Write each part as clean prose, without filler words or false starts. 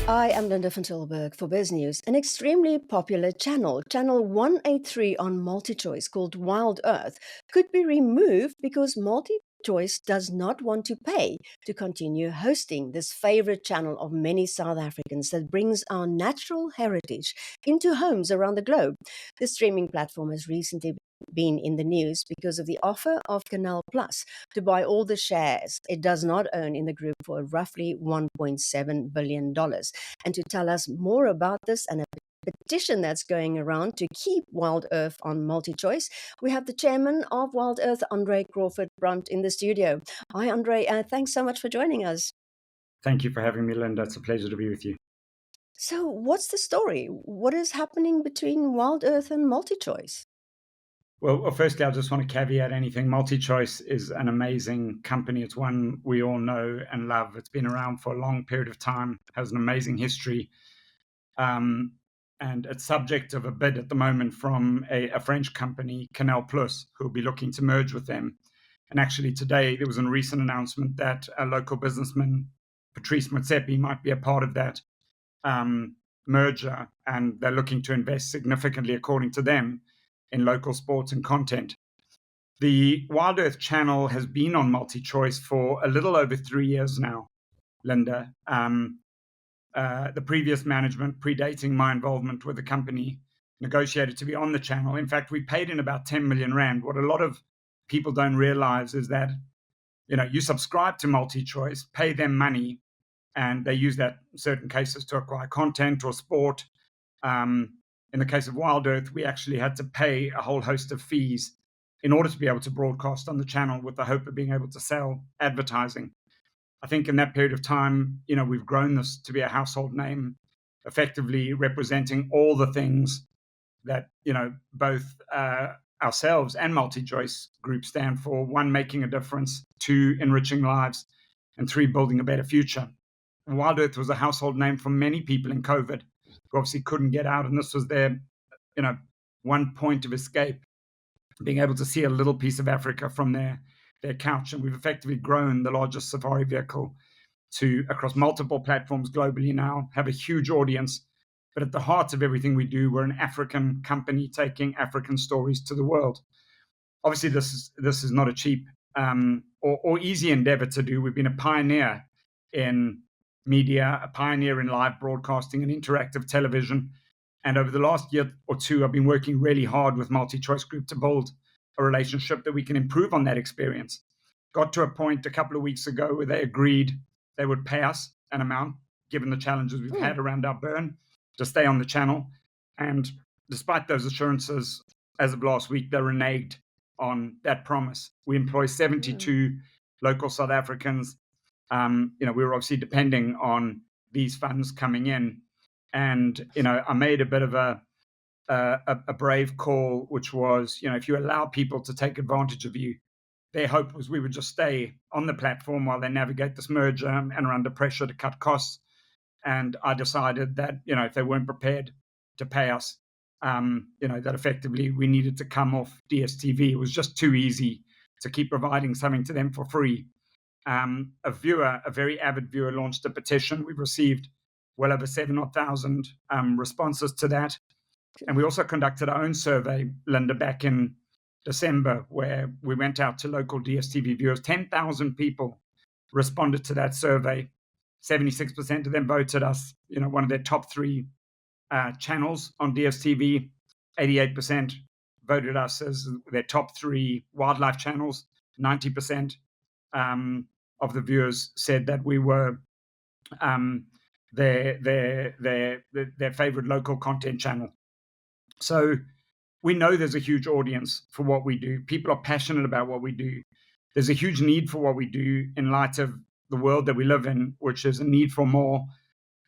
I am Linda van Tilburg for Biz News. An extremely popular channel, Channel 183 on MultiChoice called WildEarth, could be removed because MultiChoice does not want to pay to continue hosting this favorite channel of many South Africans that brings our natural heritage into homes around the globe. The streaming platform has recently been in the news because of the offer of Canal Plus to buy all the shares it does not own in the group for roughly $1.7 billion. And to tell us more about this and a petition that's going around to keep Wild Earth on MultiChoice, we have the chairman of Wild Earth, André Crawford-Brunt, in the studio. Hi, André. Thanks so much for joining us. Thank you for having me, Linda. It's a pleasure to be with you. So, what's the story? What is happening between Wild Earth and MultiChoice? Well, firstly, I just want to caveat anything. MultiChoice is an amazing company. It's one we all know and love. It's been around for a long period of time, has an amazing history, and it's subject of a bid at the moment from a French company, Canal Plus, who will be looking to merge with them. And actually today, there was a recent announcement that a local businessman, Patrice Motsepe, might be a part of that merger, and they're looking to invest significantly, according to them, in local sports and content. The Wild Earth channel has been on MultiChoice for a little over 3 years now, Linda. The previous management, predating my involvement with the company, negotiated to be on the channel. In fact, we paid in about 10 million rand. What a lot of people don't realize is that, you subscribe to MultiChoice, pay them money, and they use that in certain cases to acquire content or sport. In the case of Wild Earth, we actually had to pay a whole host of fees in order to be able to broadcast on the channel with the hope of being able to sell advertising. I think in that period of time, we've grown this to be a household name, effectively representing all the things that, both ourselves and MultiChoice Group stand for. 1, making a difference; 2, enriching lives; and 3, building a better future. Wild Earth was a household name for many people in COVID who obviously couldn't get out, and this was their, one point of escape, being able to see a little piece of Africa from their couch. And we've effectively grown the largest safari vehicle to across multiple platforms globally now, have a huge audience. But at the heart of everything we do, we're an African company taking African stories to the world. Obviously, this is not a cheap or easy endeavor to do. We've been a pioneer in media, a pioneer in live broadcasting and interactive television. And over the last year or two, I've been working really hard with MultiChoice Group to build a relationship that we can improve on that experience. Got to a point a couple of weeks ago where they agreed they would pay us an amount, given the challenges we've had around our burn, to stay on the channel. And despite those assurances, as of last week, they reneged on that promise. We employ 72 local South Africans. We were obviously depending on these funds coming in. And, I made a bit of a brave call, which was, if you allow people to take advantage of you, their hope was we would just stay on the platform while they navigate this merger and are under pressure to cut costs. And I decided that, if they weren't prepared to pay us, that effectively we needed to come off DStv. It was just too easy to keep providing something to them for free. A very avid viewer, launched a petition. We've received well over 7,000 responses to that. And we also conducted our own survey, Linda, back in December, where we went out to local DStv viewers. 10,000 people responded to that survey. 76% of them voted us, one of their top 3 channels on DStv. 88% voted us as their top 3 wildlife channels. 90% of the viewers said that we were their favorite local content channel. So we know there's a huge audience for what we do. People are passionate about what we do. There's a huge need for what we do in light of the world that we live in, which is a need for more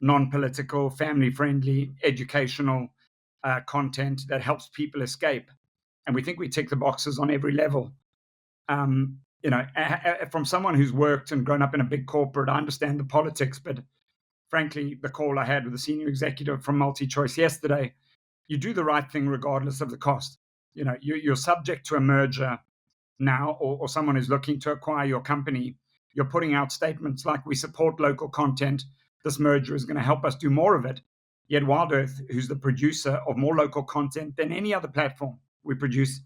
non-political, family-friendly, educational content that helps people escape. And we think we tick the boxes on every level. From someone who's worked and grown up in a big corporate, I understand the politics, but frankly, the call I had with the senior executive from MultiChoice yesterday, you do the right thing regardless of the cost. You're subject to a merger now, or someone is looking to acquire your company. You're putting out statements like, we support local content. this merger is going to help us do more of it. Yet WildEarth, who's the producer of more local content than any other platform, we produce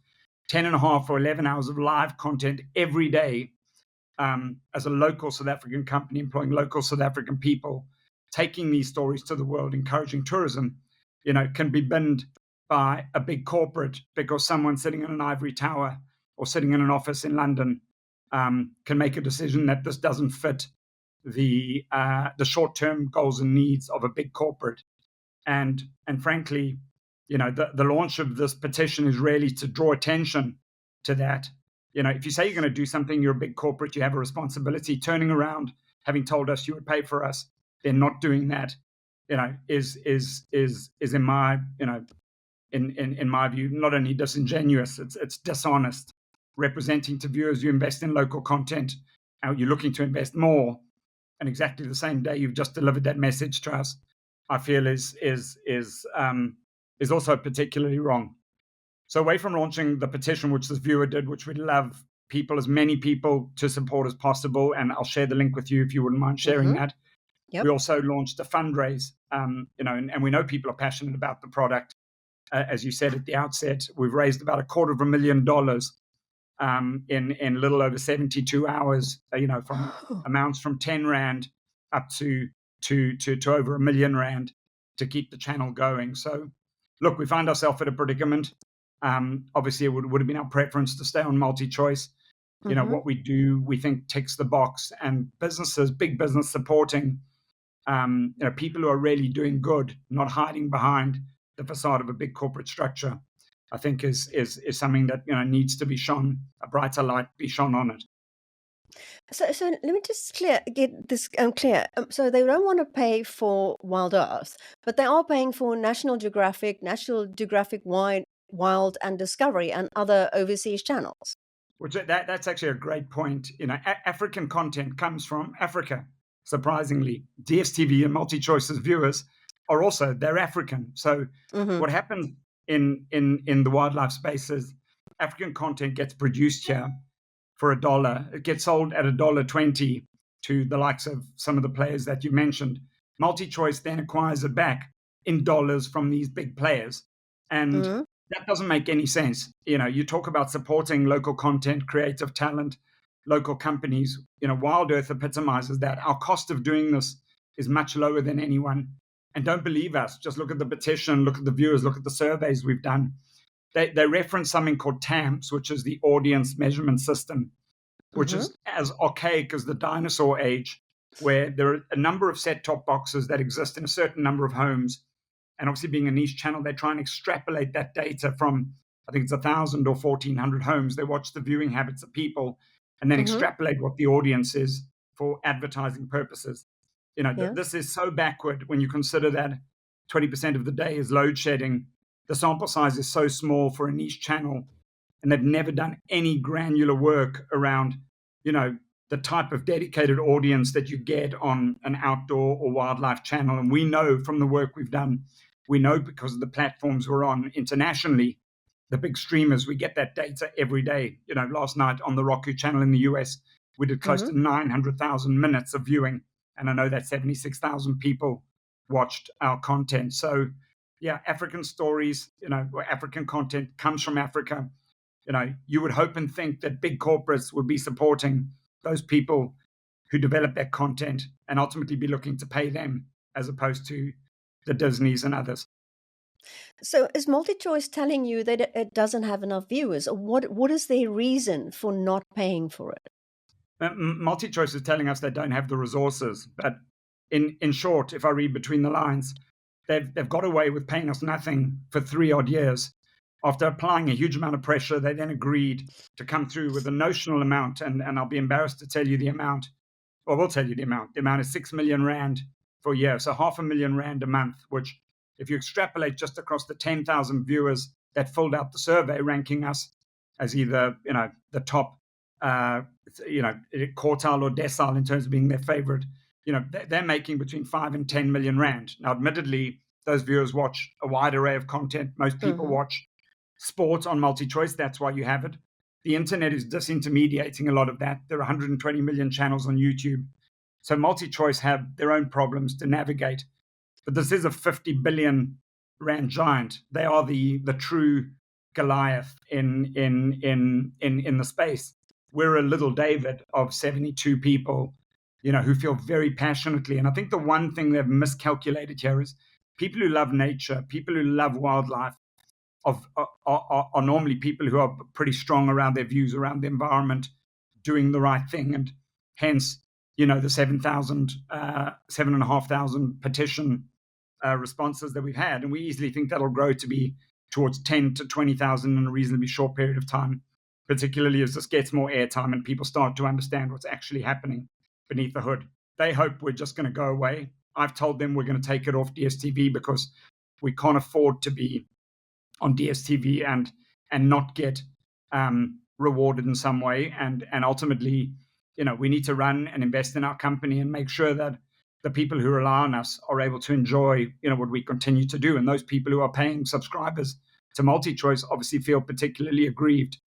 10 and a half or 11 hours of live content every day, as a local South African company employing local South African people, taking these stories to the world, encouraging tourism, can be binned by a big corporate because someone sitting in an ivory tower or sitting in an office in London can make a decision that this doesn't fit the short-term goals and needs of a big corporate. And frankly, the launch of this petition is really to draw attention to that. If you say you're going to do something, you're a big corporate, you have a responsibility. Turning around, having told us you would pay for us, then not doing that, is in my in my view not only disingenuous, it's dishonest. Representing to viewers you invest in local content, you're looking to invest more, and exactly the same day you've just delivered that message to us, I feel is also particularly wrong. So away from launching the petition, which this viewer did, which we'd love as many people to support as possible, and I'll share the link with you if you wouldn't mind sharing that. Yep. We also launched a fundraise, and we know people are passionate about the product. As you said at the outset, we've raised about $250,000 in a little over 72 hours, from amounts from 10 Rand up to over R1 million to keep the channel going. So look, we find ourselves at a predicament. Obviously, it would have been our preference to stay on MultiChoice. What we do, we think ticks the box, and big business supporting, people who are really doing good, not hiding behind the facade of a big corporate structure, I think is something that needs to be shone, a brighter light be shone on it. So let me just get this clear. So they don't want to pay for WildEarth, but they are paying for National Geographic, Wild and Discovery, and other overseas channels. Which that's actually a great point. African content comes from Africa. Surprisingly, DStv and MultiChoice's viewers are also, they're African. So what happens in the wildlife space is African content gets produced here for $1. It gets sold at $1.20 to the likes of some of the players that you mentioned. MultiChoice then acquires it back in dollars from these big players. And that doesn't make any sense. You talk about supporting local content, creative talent, local companies. WildEarth epitomizes that. Our cost of doing this is much lower than anyone. And don't believe us. Just look at the petition, look at the viewers, look at the surveys we've done. They reference something called TAMS, which is the audience measurement system, which is as archaic as the dinosaur age, where there are a number of set-top boxes that exist in a certain number of homes. And obviously, being a niche channel, they try and extrapolate that data from, I think it's 1,000 or 1,400 homes. They watch the viewing habits of people and then extrapolate what the audience is for advertising purposes. This is so backward when you consider that 20% of the day is load shedding. The sample size is so small for a niche channel, and they've never done any granular work around, the type of dedicated audience that you get on an outdoor or wildlife channel. And we know from the work we've done, we know because of the platforms we're on internationally, the big streamers, we get that data every day. Last night on the Roku channel in the US, we did close to 900,000 minutes of viewing. And I know that 76,000 people watched our content. So yeah, African stories, African content comes from Africa. You would hope and think that big corporates would be supporting those people who develop that content and ultimately be looking to pay them as opposed to the Disneys and others. So is MultiChoice telling you that it doesn't have enough viewers? Or what is their reason for not paying for it? MultiChoice is telling us they don't have the resources. But in short, if I read between the lines, they've got away with paying us nothing for 3 odd years. After applying a huge amount of pressure, they then agreed to come through with a notional amount. And I'll be embarrassed to tell you the amount. Well, we'll tell you the amount. The amount is 6 million Rand for a year. So R500,000 a month, which if you extrapolate just across the 10,000 viewers that filled out the survey, ranking us as either, the top, quartile or decile in terms of being their favorite, they're making between 5 and 10 million Rand. Now, admittedly, those viewers watch a wide array of content. Most people watch sport on MultiChoice. That's why you have it. The internet is disintermediating a lot of that. There are 120 million channels on YouTube. So MultiChoice have their own problems to navigate. But this is a 50 billion rand giant. They are the true Goliath in the space. We're a little David of 72 people, who feel very passionately. And I think the one thing they've miscalculated here is people who love nature, people who love wildlife, are normally people who are pretty strong around their views around the environment, doing the right thing, and hence, the 7,500 petition responses that we've had, and we easily think that'll grow to be towards 10 to 20,000 in a reasonably short period of time, particularly as this gets more airtime and people start to understand what's actually happening beneath the hood. They hope we're just going to go away. I've told them we're going to take it off DStv because we can't afford to be on DStv and not get rewarded in some way. And ultimately, we need to run and invest in our company and make sure that the people who rely on us are able to enjoy, what we continue to do. And those people who are paying subscribers to MultiChoice obviously feel particularly aggrieved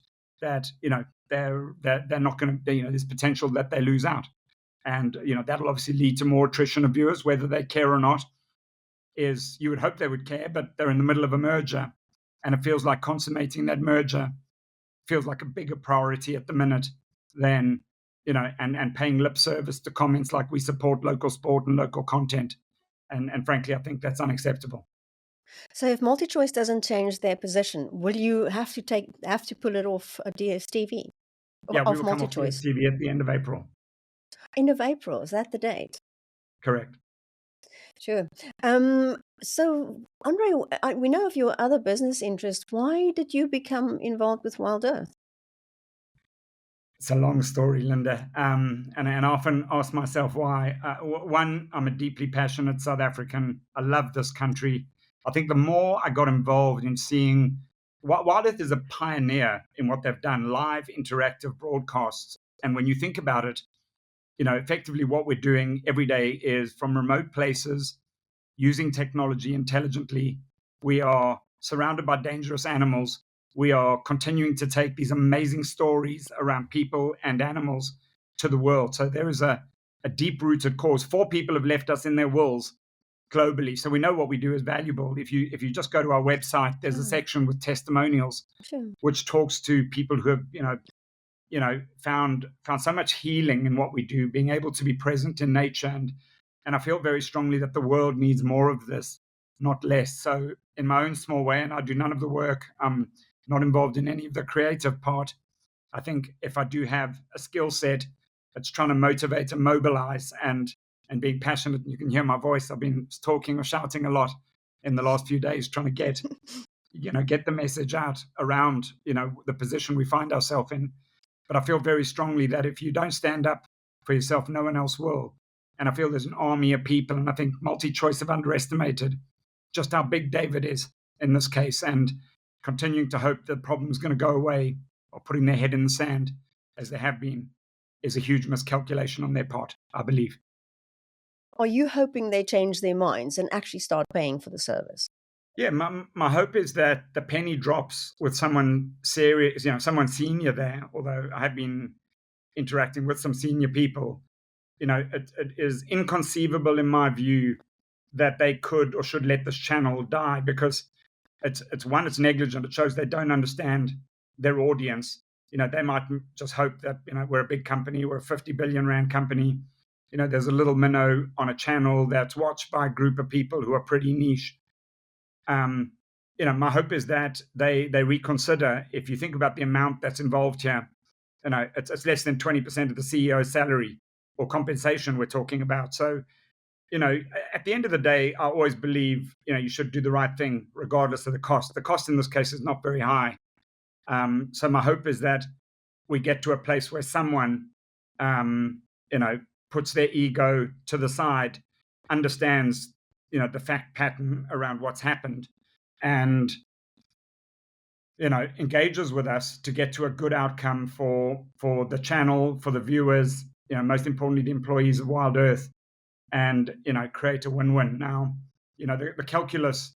that, they're not going to, there's potential that they lose out. And, that'll obviously lead to more attrition of viewers, whether they care or not. Is you would hope they would care, but they're in the middle of a merger. And it feels like consummating that merger feels like a bigger priority at the minute than, and paying lip service to comments like we support local sport and local content. And frankly, I think that's unacceptable. So if MultiChoice doesn't change their position, will you have to pull it off DStv? Yeah, we Off will come off MultiChoice? DStv at the end of April. End of April, is that the date? Correct. Sure. So, Andre, we know of your other business interests. Why did you become involved with WildEarth? It's a long story, Linda, and I often ask myself why. One, I'm a deeply passionate South African. I love this country. I think the more I got involved in seeing, WildEarth is a pioneer in what they've done, live interactive broadcasts. And when you think about it, effectively what we're doing every day is from remote places, using technology intelligently. We are surrounded by dangerous animals. We are continuing to take these amazing stories around people and animals to the world. So there is a deep-rooted cause. 4 people have left us in their wills globally. So we know what we do is valuable. If you just go to our website, there's a section with testimonials, which talks to people who have found so much healing in what we do, being able to be present in nature. And I feel very strongly that the world needs more of this, not less. So in my own small way, and I do none of the work, I'm not involved in any of the creative part. I think if I do have a skill set, it's trying to motivate and mobilize and being passionate. And you can hear my voice. I've been talking or shouting a lot in the last few days, trying to get the message out around, the position we find ourselves in. But I feel very strongly that if you don't stand up for yourself, no one else will. And I feel there's an army of people, and I think MultiChoice have underestimated just how big David is in this case, and continuing to hope the problem's going to go away or putting their head in the sand, as they have been, is a huge miscalculation on their part, I believe. Are you hoping they change their minds and actually start paying for the service? Yeah, my hope is that the penny drops with someone serious, someone senior there, although I have been interacting with some senior people. It is inconceivable in my view that they could or should let this channel die, because it's negligent. It shows they don't understand their audience. They might just hope that, we're a big company, we're a 50 billion rand company. There's a little minnow on a channel that's watched by a group of people who are pretty niche. My hope is that they reconsider. If you think about the amount that's involved here, it's less than 20% of the CEO's salary or compensation we're talking about. So, at the end of the day, I always believe, you should do the right thing regardless of the cost. The cost in this case is not very high. So my hope is that we get to a place where someone, puts their ego to the side, understands, the fact pattern around what's happened, and, engages with us to get to a good outcome for the channel, for the viewers, most importantly, the employees of WildEarth, and, create a win-win. Now, the calculus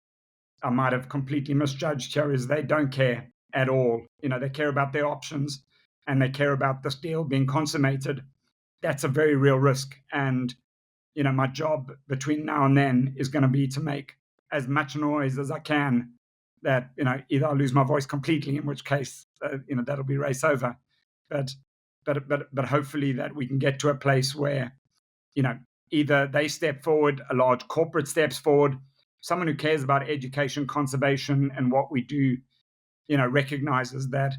I might have completely misjudged here is they don't care at all. They care about their options, and they care about this deal being consummated. that's a very real risk. And, my job between now and then is going to be to make as much noise as I can that, either I lose my voice completely, in which case, that'll be race over. But hopefully that we can get to a place where, either they step forward, a large corporate steps forward, someone who cares about education, conservation, and what we do, recognizes that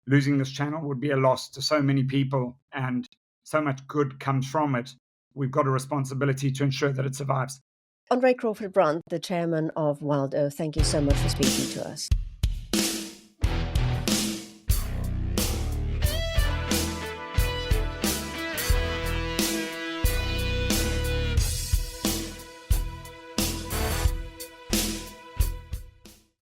losing this channel would be a loss to so many people and so much good comes from it. We've got a responsibility to ensure that it survives. André Crawford-Brunt, the chairman of WildEarth, thank you so much for speaking to us.